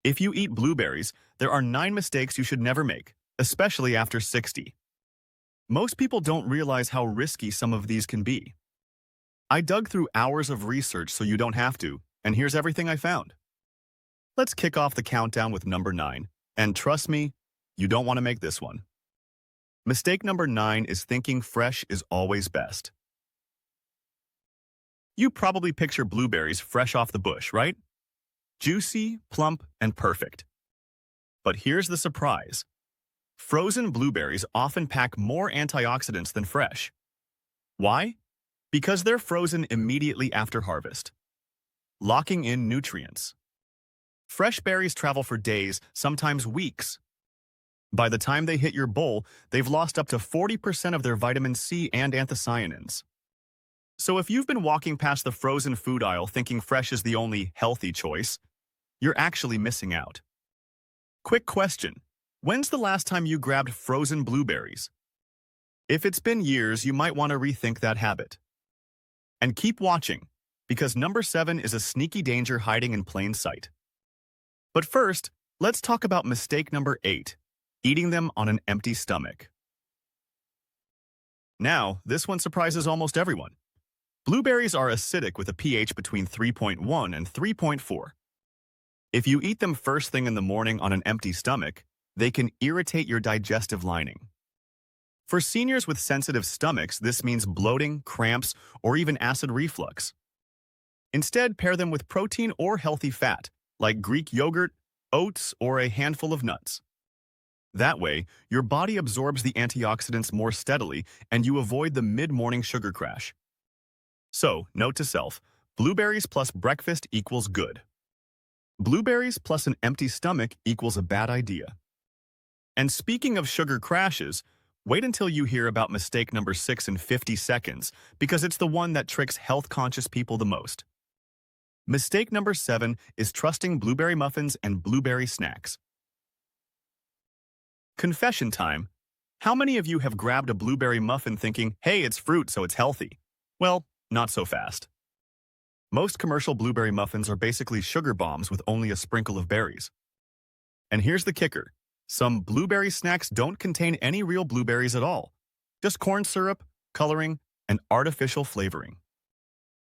If you eat blueberries, there are 9 mistakes you should never make, especially after 60. Most people don't realize how risky some of these can be. I dug through hours of research so you don't have to, and here's everything I found. Let's kick off the countdown with number 9, and trust me, you don't want to make this one. Mistake number 9 is thinking fresh is always best. You probably picture blueberries fresh off the bush, right? Juicy, plump, and perfect. But here's the surprise. Frozen blueberries often pack more antioxidants than fresh. Why? Because they're frozen immediately after harvest, locking in nutrients. Fresh berries travel for days, sometimes weeks. By the time they hit your bowl, they've lost up to 40% of their vitamin C and anthocyanins. So if you've been walking past the frozen food aisle thinking fresh is the only healthy choice, you're actually missing out. Quick question. When's the last time you grabbed frozen blueberries? If it's been years, you might want to rethink that habit. And keep watching, because number 7 is a sneaky danger hiding in plain sight. But first, let's talk about mistake number 8, eating them on an empty stomach. Now, this one surprises almost everyone. Blueberries are acidic with a pH between 3.1 and 3.4. If you eat them first thing in the morning on an empty stomach, they can irritate your digestive lining. For seniors with sensitive stomachs, this means bloating, cramps, or even acid reflux. Instead, pair them with protein or healthy fat, like Greek yogurt, oats, or a handful of nuts. That way, your body absorbs the antioxidants more steadily and you avoid the mid-morning sugar crash. So, note to self, blueberries plus breakfast equals good. Blueberries plus an empty stomach equals a bad idea. And speaking of sugar crashes, wait until you hear about mistake number 6 in 50 seconds, because it's the one that tricks health-conscious people the most. Mistake number 7 is trusting blueberry muffins and blueberry snacks. Confession time. How many of you have grabbed a blueberry muffin thinking, hey, it's fruit, so it's healthy? Well, not so fast. Most commercial blueberry muffins are basically sugar bombs with only a sprinkle of berries. And here's the kicker. Some blueberry snacks don't contain any real blueberries at all. Just corn syrup, coloring, and artificial flavoring.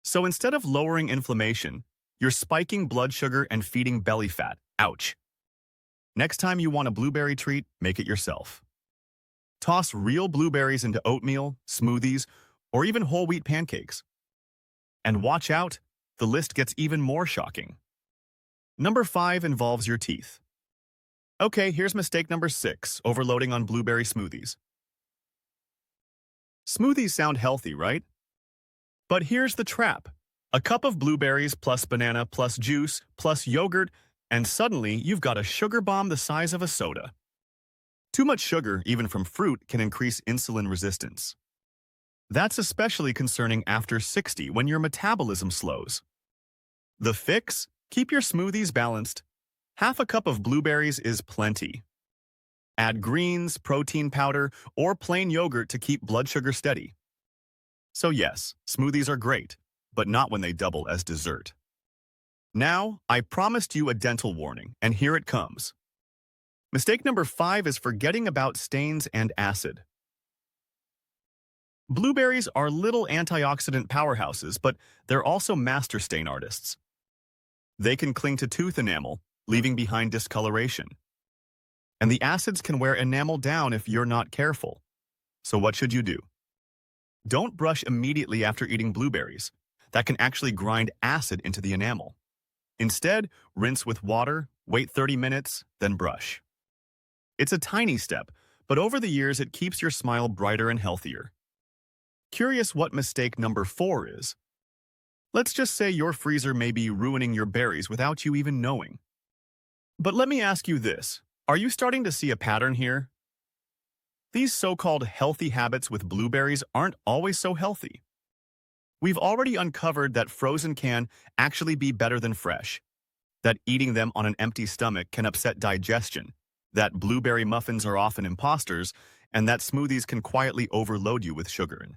So instead of lowering inflammation, you're spiking blood sugar and feeding belly fat. Ouch. Next time you want a blueberry treat, make it yourself. Toss real blueberries into oatmeal, smoothies, or even whole wheat pancakes. And watch out, the list gets even more shocking. Number 5 involves your teeth. Okay, here's mistake number 6, overloading on blueberry smoothies. Smoothies sound healthy, right? But here's the trap. A cup of blueberries plus banana plus juice plus yogurt, and suddenly you've got a sugar bomb the size of a soda. Too much sugar, even from fruit, can increase insulin resistance. That's especially concerning after 60 when your metabolism slows. The fix? Keep your smoothies balanced. Half a cup of blueberries is plenty. Add greens, protein powder, or plain yogurt to keep blood sugar steady. So yes, smoothies are great, but not when they double as dessert. Now, I promised you a dental warning, and here it comes. Mistake number 5 is forgetting about stains and acid. Blueberries are little antioxidant powerhouses, but they're also master stain artists. They can cling to tooth enamel, leaving behind discoloration. And the acids can wear enamel down if you're not careful. So what should you do? Don't brush immediately after eating blueberries. That can actually grind acid into the enamel. Instead, rinse with water, wait 30 minutes, then brush. It's a tiny step, but over the years it keeps your smile brighter and healthier. Curious what mistake number 4 is? Let's just say your freezer may be ruining your berries without you even knowing. But let me ask you this, are you starting to see a pattern here? These so-called healthy habits with blueberries aren't always so healthy. We've already uncovered that frozen can actually be better than fresh, that eating them on an empty stomach can upset digestion, that blueberry muffins are often imposters, and that smoothies can quietly overload you with sugar.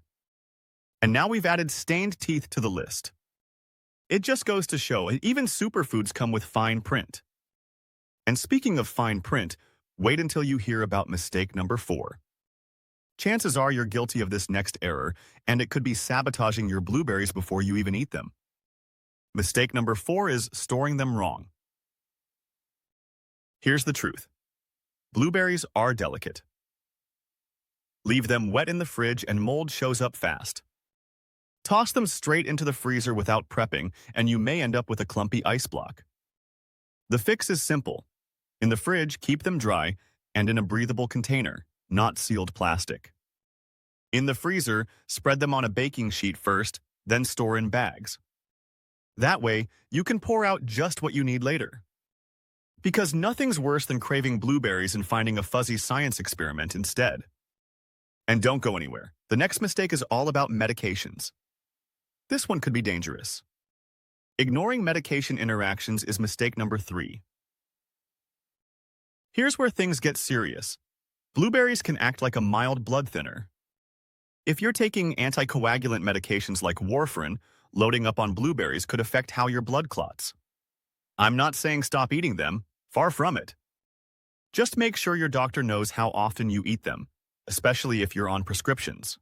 And now we've added stained teeth to the list. It just goes to show, even superfoods come with fine print. And speaking of fine print, wait until you hear about mistake number 4. Chances are you're guilty of this next error, and it could be sabotaging your blueberries before you even eat them. Mistake number 4 is storing them wrong. Here's the truth. Blueberries are delicate. Leave them wet in the fridge and mold shows up fast. Toss them straight into the freezer without prepping, and you may end up with a clumpy ice block. The fix is simple. In the fridge, keep them dry and in a breathable container, not sealed plastic. In the freezer, spread them on a baking sheet first, then store in bags. That way, you can pour out just what you need later. Because nothing's worse than craving blueberries and finding a fuzzy science experiment instead. And don't go anywhere. The next mistake is all about medications. This one could be dangerous. Ignoring medication interactions is mistake number 3. Here's where things get serious. Blueberries can act like a mild blood thinner. If you're taking anticoagulant medications like warfarin, loading up on blueberries could affect how your blood clots. I'm not saying stop eating them, far from it. Just make sure your doctor knows how often you eat them, especially if you're on prescriptions.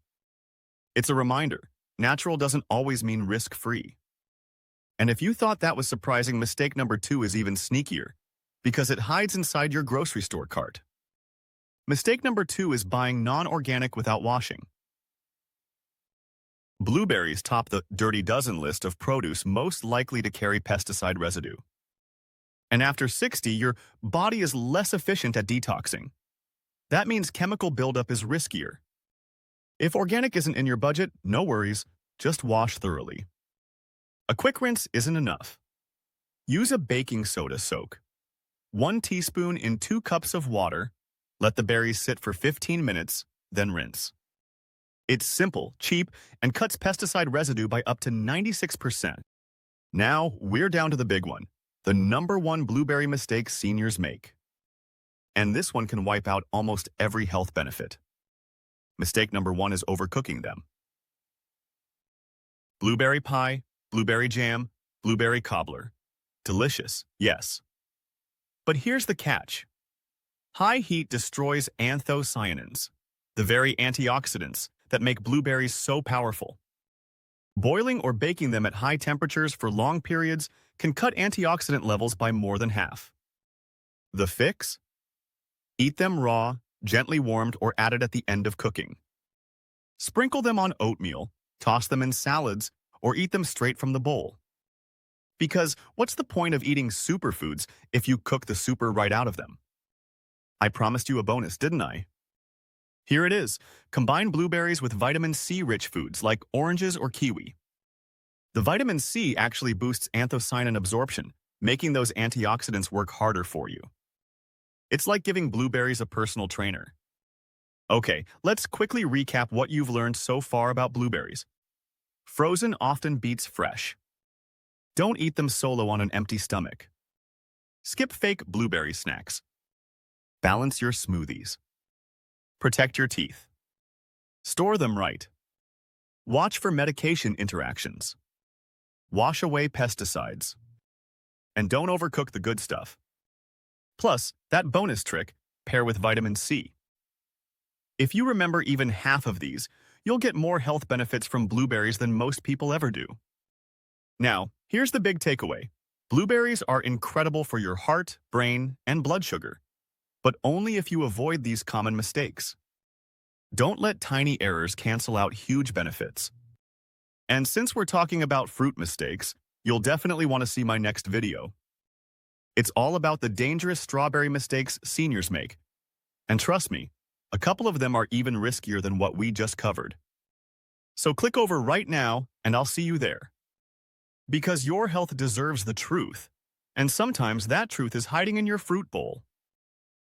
It's a reminder, natural doesn't always mean risk-free. And if you thought that was surprising, mistake number 2 is even sneakier, because it hides inside your grocery store cart. Mistake number 2 is buying non-organic without washing. Blueberries top the dirty dozen list of produce most likely to carry pesticide residue. And after 60, your body is less efficient at detoxing. That means chemical buildup is riskier. If organic isn't in your budget, no worries, just wash thoroughly. A quick rinse isn't enough. Use a baking soda soak. 1 teaspoon in 2 cups of water. Let the berries sit for 15 minutes, then rinse. It's simple, cheap, and cuts pesticide residue by up to 96%. Now, we're down to the big one, the number 1 blueberry mistake seniors make. And this one can wipe out almost every health benefit. Mistake number 1 is overcooking them. Blueberry pie, blueberry jam, blueberry cobbler. Delicious, yes. But here's the catch. High heat destroys anthocyanins, the very antioxidants that make blueberries so powerful. Boiling or baking them at high temperatures for long periods can cut antioxidant levels by more than half. The fix? Eat them raw, gently warmed, or added at the end of cooking. Sprinkle them on oatmeal, toss them in salads, or eat them straight from the bowl. Because what's the point of eating superfoods if you cook the super right out of them? I promised you a bonus, didn't I? Here it is. Combine blueberries with vitamin C-rich foods like oranges or kiwi. The vitamin C actually boosts anthocyanin absorption, making those antioxidants work harder for you. It's like giving blueberries a personal trainer. Okay, let's quickly recap what you've learned so far about blueberries. Frozen often beats fresh. Don't eat them solo on an empty stomach. Skip fake blueberry snacks. Balance your smoothies. Protect your teeth. Store them right. Watch for medication interactions. Wash away pesticides. And don't overcook the good stuff. Plus, that bonus trick, pair with vitamin C. If you remember even half of these, you'll get more health benefits from blueberries than most people ever do. Now, here's the big takeaway. Blueberries are incredible for your heart, brain, and blood sugar, but only if you avoid these common mistakes. Don't let tiny errors cancel out huge benefits. And since we're talking about fruit mistakes, you'll definitely want to see my next video. It's all about the dangerous strawberry mistakes seniors make. And trust me, a couple of them are even riskier than what we just covered. So click over right now, and I'll see you there. Because your health deserves the truth, and sometimes that truth is hiding in your fruit bowl.